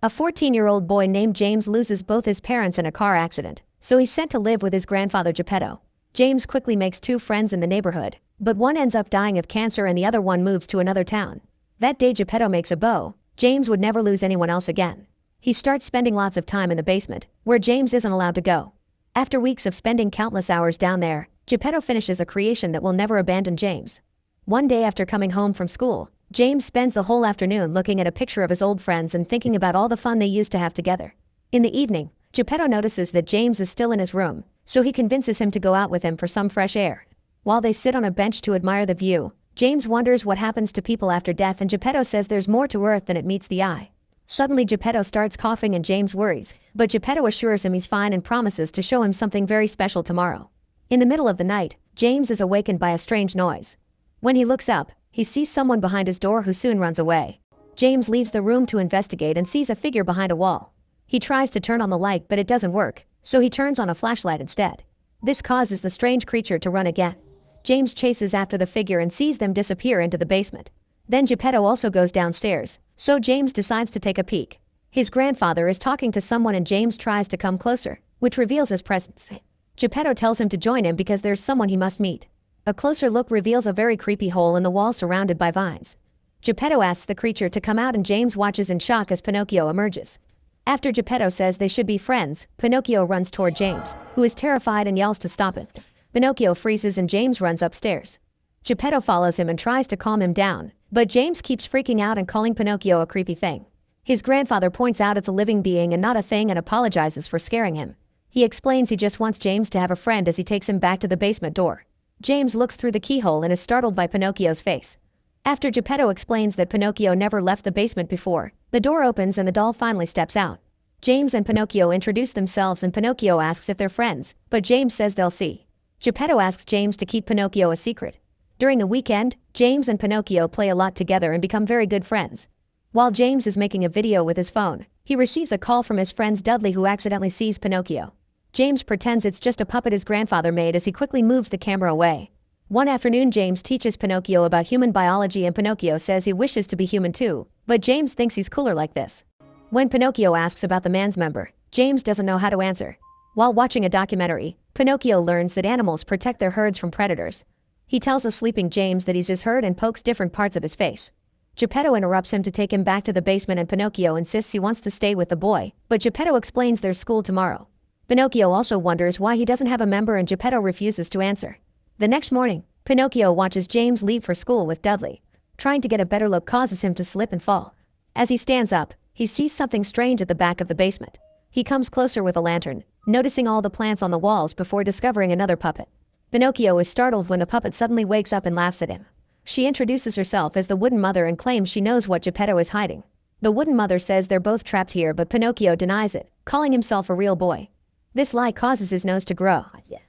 A 14-year-old boy named James loses both his parents in a car accident, so he's sent to live with his grandfather Geppetto. James quickly makes two friends in the neighborhood, but one ends up dying of cancer and the other one moves to another town. That day Geppetto makes a bow. James would never lose anyone else again. He starts spending lots of time in the basement, where James isn't allowed to go. After weeks of spending countless hours down there, Geppetto finishes a creation that will never abandon James. One day after coming home from school, James spends the whole afternoon looking at a picture of his old friends and thinking about all the fun they used to have together. In the evening, Geppetto notices that James is still in his room, so he convinces him to go out with him for some fresh air. While they sit on a bench to admire the view, James wonders what happens to people after death and Geppetto says there's more to Earth than it meets the eye. Suddenly Geppetto starts coughing and James worries, but Geppetto assures him he's fine and promises to show him something very special tomorrow. In the middle of the night, James is awakened by a strange noise. When he looks up, he sees someone behind his door who soon runs away. James leaves the room to investigate and sees a figure behind a wall. He tries to turn on the light but it doesn't work, so he turns on a flashlight instead. This causes the strange creature to run again. James chases after the figure and sees them disappear into the basement. Then Geppetto also goes downstairs, so James decides to take a peek. His grandfather is talking to someone and James tries to come closer, which reveals his presence. Geppetto tells him to join him because there's someone he must meet. A closer look reveals a very creepy hole in the wall surrounded by vines. Geppetto asks the creature to come out and James watches in shock as Pinocchio emerges. After Geppetto says they should be friends, Pinocchio runs toward James, who is terrified and yells to stop him. Pinocchio freezes and James runs upstairs. Geppetto follows him and tries to calm him down, but James keeps freaking out and calling Pinocchio a creepy thing. His grandfather points out it's a living being and not a thing and apologizes for scaring him. He explains he just wants James to have a friend as he takes him back to the basement door. James looks through the keyhole and is startled by Pinocchio's face. After Geppetto explains that Pinocchio never left the basement before, the door opens and the doll finally steps out. James and Pinocchio introduce themselves and Pinocchio asks if they're friends, but James says they'll see. Geppetto asks James to keep Pinocchio a secret. During the weekend, James and Pinocchio play a lot together and become very good friends. While James is making a video with his phone, he receives a call from his friend Dudley who accidentally sees Pinocchio. James pretends it's just a puppet his grandfather made as he quickly moves the camera away. One afternoon James teaches Pinocchio about human biology and Pinocchio says he wishes to be human too, but James thinks he's cooler like this. When Pinocchio asks about the man's member, James doesn't know how to answer. While watching a documentary, Pinocchio learns that animals protect their herds from predators. He tells a sleeping James that he's his herd and pokes different parts of his face. Geppetto interrupts him to take him back to the basement and Pinocchio insists he wants to stay with the boy, but Geppetto explains there's school tomorrow. Pinocchio also wonders why he doesn't have a member and Geppetto refuses to answer. The next morning, Pinocchio watches James leave for school with Dudley. Trying to get a better look causes him to slip and fall. As he stands up, he sees something strange at the back of the basement. He comes closer with a lantern, noticing all the plants on the walls before discovering another puppet. Pinocchio is startled when the puppet suddenly wakes up and laughs at him. She introduces herself as the Wooden Mother and claims she knows what Geppetto is hiding. The Wooden Mother says they're both trapped here but Pinocchio denies it, calling himself a real boy. This lie causes his nose to grow.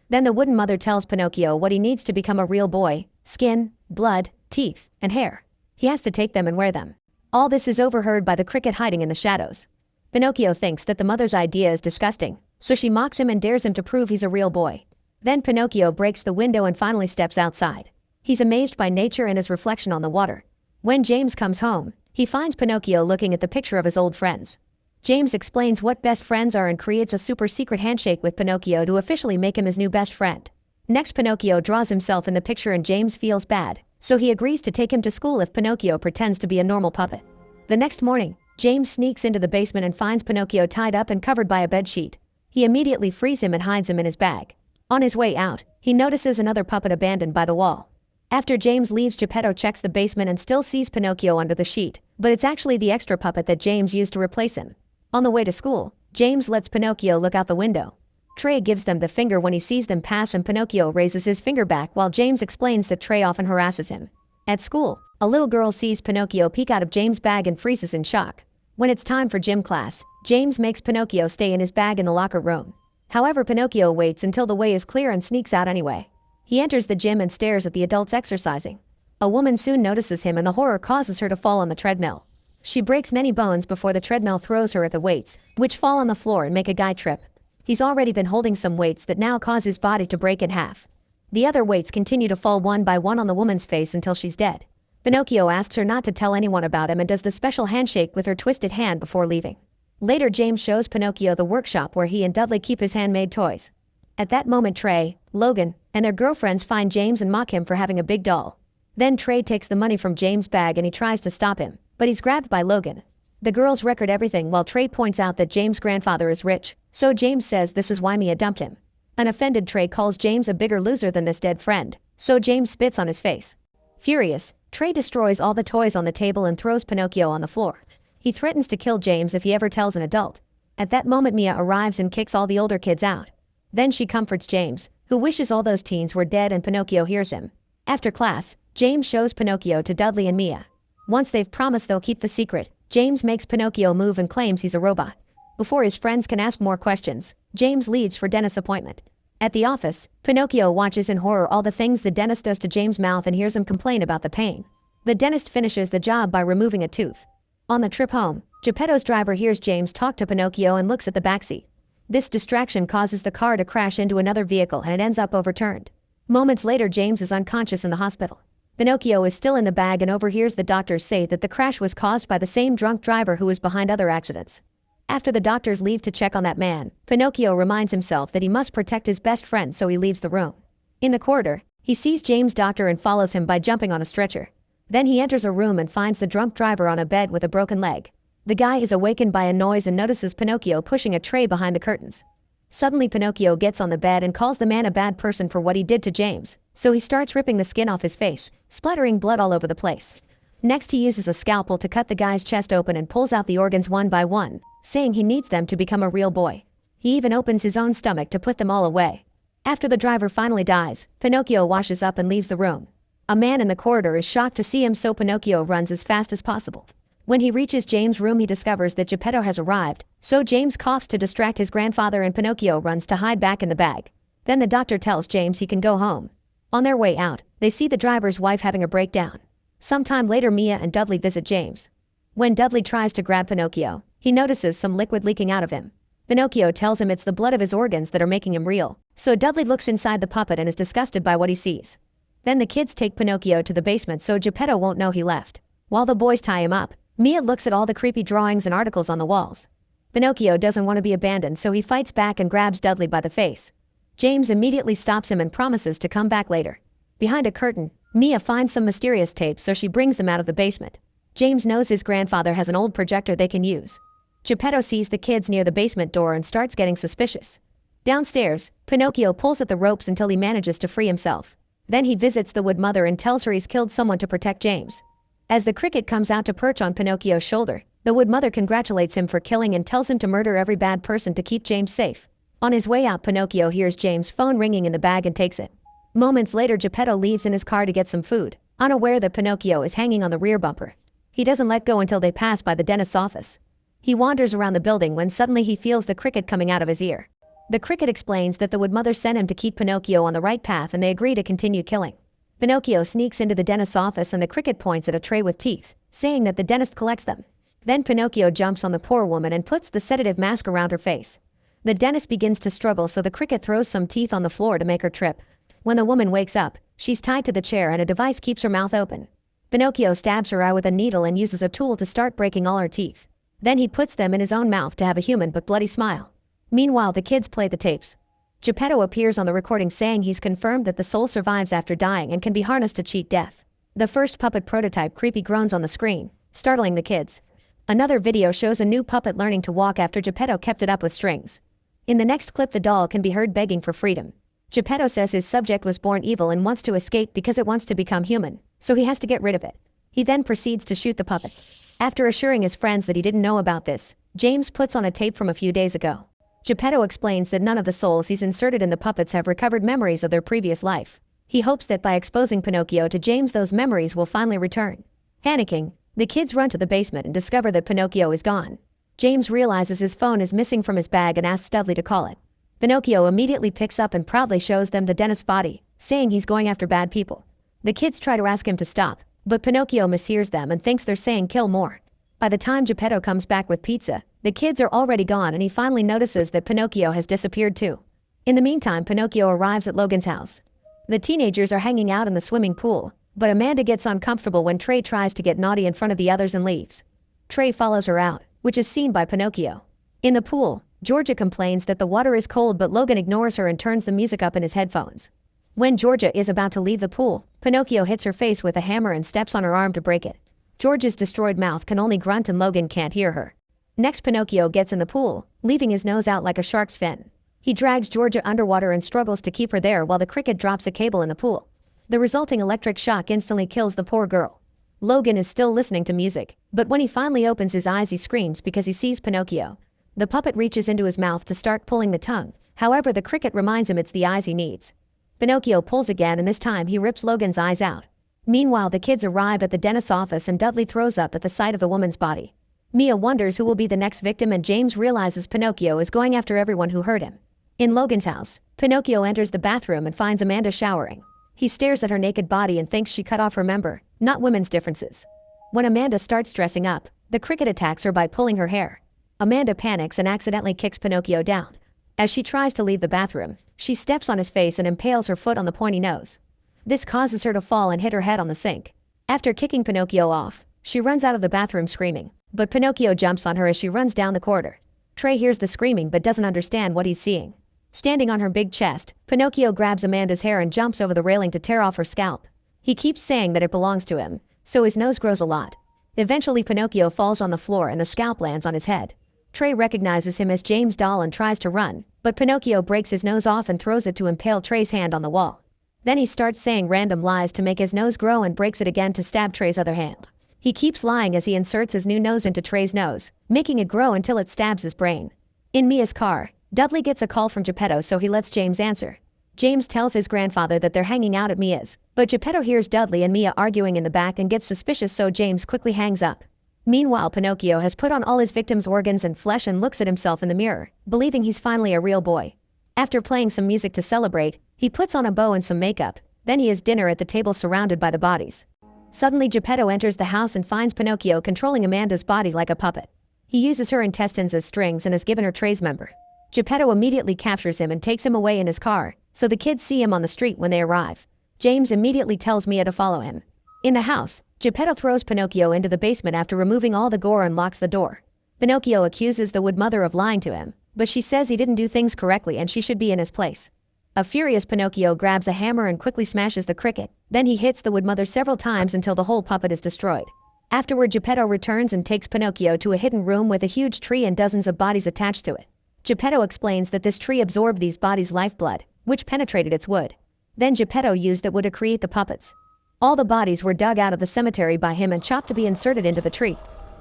Then the Wooden Mother tells Pinocchio what he needs to become a real boy: skin, blood, teeth, and hair. He has to take them and wear them. All this is overheard by the cricket hiding in the shadows. Pinocchio thinks that the mother's idea is disgusting, so she mocks him and dares him to prove he's a real boy. Then Pinocchio breaks the window and finally steps outside. He's amazed by nature and his reflection on the water. When James comes home, he finds Pinocchio looking at the picture of his old friends. James explains what best friends are and creates a super secret handshake with Pinocchio to officially make him his new best friend. Next, Pinocchio draws himself in the picture and James feels bad, so he agrees to take him to school if Pinocchio pretends to be a normal puppet. The next morning, James sneaks into the basement and finds Pinocchio tied up and covered by a bedsheet. He immediately frees him and hides him in his bag. On his way out, he notices another puppet abandoned by the wall. After James leaves, Geppetto checks the basement and still sees Pinocchio under the sheet, but it's actually the extra puppet that James used to replace him. On the way to school, James lets Pinocchio look out the window. Trey gives them the finger when he sees them pass and Pinocchio raises his finger back while James explains that Trey often harasses him. At school, a little girl sees Pinocchio peek out of James' bag and freezes in shock. When it's time for gym class, James makes Pinocchio stay in his bag in the locker room. However, Pinocchio waits until the way is clear and sneaks out anyway. He enters the gym and stares at the adults exercising. A woman soon notices him and the horror causes her to fall on the treadmill. She breaks many bones before the treadmill throws her at the weights, which fall on the floor and make a guy trip. He's already been holding some weights that now cause his body to break in half. The other weights continue to fall one by one on the woman's face until she's dead. Pinocchio asks her not to tell anyone about him and does the special handshake with her twisted hand before leaving. Later, James shows Pinocchio the workshop where he and Dudley keep his handmade toys. At that moment, Trey, Logan, and their girlfriends find James and mock him for having a big doll. Then Trey takes the money from James' bag and he tries to stop him, but he's grabbed by Logan. The girls record everything while Trey points out that James' grandfather is rich, so James says this is why Mia dumped him. An offended Trey calls James a bigger loser than this dead friend, so James spits on his face. Furious, Trey destroys all the toys on the table and throws Pinocchio on the floor. He threatens to kill James if he ever tells an adult. At that moment, Mia arrives and kicks all the older kids out. Then she comforts James, who wishes all those teens were dead, and Pinocchio hears him. After class, James shows Pinocchio to Dudley and Mia. Once they've promised they'll keep the secret, James makes Pinocchio move and claims he's a robot. Before his friends can ask more questions, James leaves for dentist's appointment. At the office, Pinocchio watches in horror all the things the dentist does to James' mouth and hears him complain about the pain. The dentist finishes the job by removing a tooth. On the trip home, Geppetto's driver hears James talk to Pinocchio and looks at the backseat. This distraction causes the car to crash into another vehicle and it ends up overturned. Moments later, James is unconscious in the hospital. Pinocchio is still in the bag and overhears the doctors say that the crash was caused by the same drunk driver who was behind other accidents. After the doctors leave to check on that man, Pinocchio reminds himself that he must protect his best friend, so he leaves the room. In the corridor, he sees James' doctor and follows him by jumping on a stretcher. Then he enters a room and finds the drunk driver on a bed with a broken leg. The guy is awakened by a noise and notices Pinocchio pushing a tray behind the curtains. Suddenly, Pinocchio gets on the bed and calls the man a bad person for what he did to James, so he starts ripping the skin off his face, splattering blood all over the place. Next, he uses a scalpel to cut the guy's chest open and pulls out the organs one by one, saying he needs them to become a real boy. He even opens his own stomach to put them all away. After the driver finally dies, Pinocchio washes up and leaves the room. A man in the corridor is shocked to see him, so Pinocchio runs as fast as possible. When he reaches James' room, he discovers that Geppetto has arrived, so James coughs to distract his grandfather and Pinocchio runs to hide back in the bag. Then the doctor tells James he can go home. On their way out, they see the driver's wife having a breakdown. Sometime later, Mia and Dudley visit James. When Dudley tries to grab Pinocchio, he notices some liquid leaking out of him. Pinocchio tells him it's the blood of his organs that are making him real, so Dudley looks inside the puppet and is disgusted by what he sees. Then the kids take Pinocchio to the basement so Geppetto won't know he left. While the boys tie him up, Mia looks at all the creepy drawings and articles on the walls. Pinocchio doesn't want to be abandoned, so he fights back and grabs Dudley by the face. James immediately stops him and promises to come back later. Behind a curtain, Mia finds some mysterious tapes, so she brings them out of the basement. James knows his grandfather has an old projector they can use. Geppetto sees the kids near the basement door and starts getting suspicious. Downstairs, Pinocchio pulls at the ropes until he manages to free himself. Then he visits the wood mother and tells her he's killed someone to protect James. As the cricket comes out to perch on Pinocchio's shoulder, the wood mother congratulates him for killing and tells him to murder every bad person to keep James safe. On his way out, Pinocchio hears James' phone ringing in the bag and takes it. Moments later, Geppetto leaves in his car to get some food, unaware that Pinocchio is hanging on the rear bumper. He doesn't let go until they pass by the dentist's office. He wanders around the building when suddenly he feels the cricket coming out of his ear. The cricket explains that the wood mother sent him to keep Pinocchio on the right path, and they agree to continue killing. Pinocchio sneaks into the dentist's office and the cricket points at a tray with teeth, saying that the dentist collects them. Then Pinocchio jumps on the poor woman and puts the sedative mask around her face. The dentist begins to struggle, so the cricket throws some teeth on the floor to make her trip. When the woman wakes up, she's tied to the chair and a device keeps her mouth open. Pinocchio stabs her eye with a needle and uses a tool to start breaking all her teeth. Then he puts them in his own mouth to have a human but bloody smile. Meanwhile, the kids play the tapes. Geppetto appears on the recording saying he's confirmed that the soul survives after dying and can be harnessed to cheat death. The first puppet prototype creepy groans on the screen, startling the kids. Another video shows a new puppet learning to walk after Geppetto kept it up with strings. In the next clip, the doll can be heard begging for freedom. Geppetto says his subject was born evil and wants to escape because it wants to become human, so he has to get rid of it. He then proceeds to shoot the puppet. After assuring his friends that he didn't know about this, James puts on a tape from a few days ago. Geppetto explains that none of the souls he's inserted in the puppets have recovered memories of their previous life. He hopes that by exposing Pinocchio to James, those memories will finally return. Panicking, the kids run to the basement and discover that Pinocchio is gone. James realizes his phone is missing from his bag and asks Dudley to call it. Pinocchio immediately picks up and proudly shows them the dentist's body, saying he's going after bad people. The kids try to ask him to stop, but Pinocchio mishears them and thinks they're saying kill more. By the time Geppetto comes back with pizza, the kids are already gone and he finally notices that Pinocchio has disappeared too. In the meantime, Pinocchio arrives at Logan's house. The teenagers are hanging out in the swimming pool, but Amanda gets uncomfortable when Trey tries to get naughty in front of the others and leaves. Trey follows her out, which is seen by Pinocchio. In the pool, Georgia complains that the water is cold, but Logan ignores her and turns the music up in his headphones. When Georgia is about to leave the pool, Pinocchio hits her face with a hammer and steps on her arm to break it. Georgia's destroyed mouth can only grunt and Logan can't hear her. Next, Pinocchio gets in the pool, leaving his nose out like a shark's fin. He drags Georgia underwater and struggles to keep her there while the cricket drops a cable in the pool. The resulting electric shock instantly kills the poor girl. Logan is still listening to music, but when he finally opens his eyes he screams because he sees Pinocchio. The puppet reaches into his mouth to start pulling the tongue, however the cricket reminds him it's the eyes he needs. Pinocchio pulls again and this time he rips Logan's eyes out. Meanwhile, the kids arrive at the dentist's office and Dudley throws up at the sight of the woman's body. Mia wonders who will be the next victim and James realizes Pinocchio is going after everyone who hurt him. In Logan's house, Pinocchio enters the bathroom and finds Amanda showering. He stares at her naked body and thinks she cut off her member, not women's differences. When Amanda starts dressing up, the cricket attacks her by pulling her hair. Amanda panics and accidentally kicks Pinocchio down. As she tries to leave the bathroom, she steps on his face and impales her foot on the pointy nose. This causes her to fall and hit her head on the sink. After kicking Pinocchio off, she runs out of the bathroom screaming, but Pinocchio jumps on her as she runs down the corridor. Trey hears the screaming but doesn't understand what he's seeing. Standing on her big chest, Pinocchio grabs Amanda's hair and jumps over the railing to tear off her scalp. He keeps saying that it belongs to him, so his nose grows a lot. Eventually Pinocchio falls on the floor and the scalp lands on his head. Trey recognizes him as James' doll and tries to run, but Pinocchio breaks his nose off and throws it to impale Trey's hand on the wall. Then he starts saying random lies to make his nose grow and breaks it again to stab Trey's other hand. He keeps lying as he inserts his new nose into Trey's nose, making it grow until it stabs his brain. In Mia's car, Dudley gets a call from Geppetto, so he lets James answer. James tells his grandfather that they're hanging out at Mia's, but Geppetto hears Dudley and Mia arguing in the back and gets suspicious, so James quickly hangs up. Meanwhile, Pinocchio has put on all his victims' organs and flesh and looks at himself in the mirror, believing he's finally a real boy. After playing some music to celebrate, he puts on a bow and some makeup. Then he has dinner at the table surrounded by the bodies. Suddenly Geppetto enters the house and finds Pinocchio controlling Amanda's body like a puppet. He uses her intestines as strings and has given her Trey's member. Geppetto immediately captures him and takes him away in his car, so the kids see him on the street when they arrive. James immediately tells Mia to follow him. In the house, Geppetto throws Pinocchio into the basement after removing all the gore and locks the door. Pinocchio accuses the wood mother of lying to him, but she says he didn't do things correctly and she should be in his place. A furious Pinocchio grabs a hammer and quickly smashes the cricket. Then he hits the wood mother several times until the whole puppet is destroyed. Afterward, Geppetto returns and takes Pinocchio to a hidden room with a huge tree and dozens of bodies attached to it. Geppetto explains that this tree absorbed these bodies' lifeblood, which penetrated its wood. Then Geppetto used that wood to create the puppets. All the bodies were dug out of the cemetery by him and chopped to be inserted into the tree.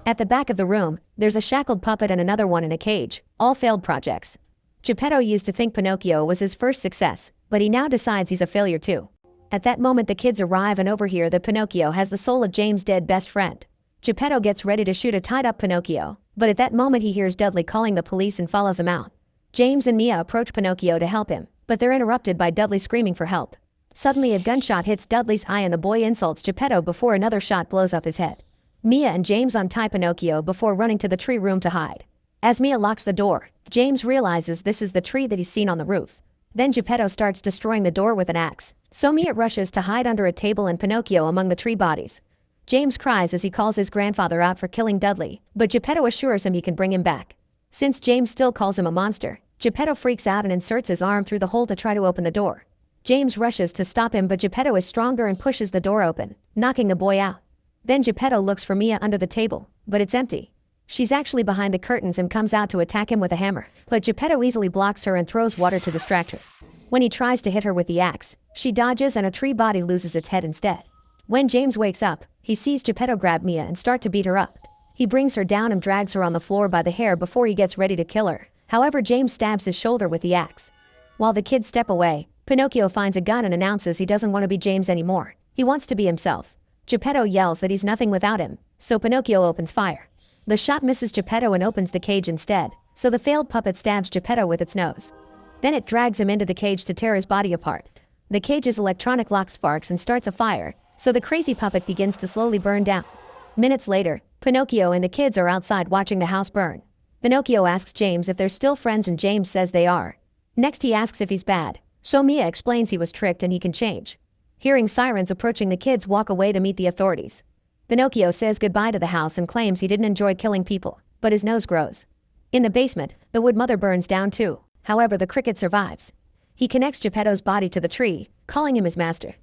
At the back of the room, there's a shackled puppet and another one in a cage, all failed projects. Geppetto used to think Pinocchio was his first success, but he now decides he's a failure too. At that moment the kids arrive and overhear that Pinocchio has the soul of James' dead best friend. Geppetto gets ready to shoot a tied-up Pinocchio, but at that moment he hears Dudley calling the police and follows him out. James and Mia approach Pinocchio to help him, but they're interrupted by Dudley screaming for help. Suddenly a gunshot hits Dudley's eye and the boy insults Geppetto before another shot blows up his head. Mia and James untie Pinocchio before running to the tree room to hide. As Mia locks the door, James realizes this is the tree that he's seen on the roof. Then Geppetto starts destroying the door with an axe, so Mia rushes to hide under a table and Pinocchio among the tree bodies. James cries as he calls his grandfather out for killing Dudley, but Geppetto assures him he can bring him back. Since James still calls him a monster, Geppetto freaks out and inserts his arm through the hole to try to open the door. James rushes to stop him, but Geppetto is stronger and pushes the door open, knocking the boy out. Then Geppetto looks for Mia under the table, but it's empty. She's actually behind the curtains and comes out to attack him with a hammer, but Geppetto easily blocks her and throws water to distract her. When he tries to hit her with the axe, she dodges and a tree body loses its head instead. When James wakes up, he sees Geppetto grab Mia and start to beat her up. He brings her down and drags her on the floor by the hair before he gets ready to kill her. However, James stabs his shoulder with the axe. While the kids step away, Pinocchio finds a gun and announces he doesn't want to be James anymore. He wants to be himself. Geppetto yells that he's nothing without him, so Pinocchio opens fire. The shot misses Geppetto and opens the cage instead, so the failed puppet stabs Geppetto with its nose. Then it drags him into the cage to tear his body apart. The cage's electronic lock sparks and starts a fire, so the crazy puppet begins to slowly burn down. Minutes later, Pinocchio and the kids are outside watching the house burn. Pinocchio asks James if they're still friends and James says they are. Next he asks if he's bad, so Mia explains he was tricked and he can change. Hearing sirens approaching, the kids walk away to meet the authorities. Pinocchio says goodbye to the house and claims he didn't enjoy killing people, but his nose grows. In the basement, the wood mother burns down too. However, the cricket survives. He connects Geppetto's body to the tree, calling him his master.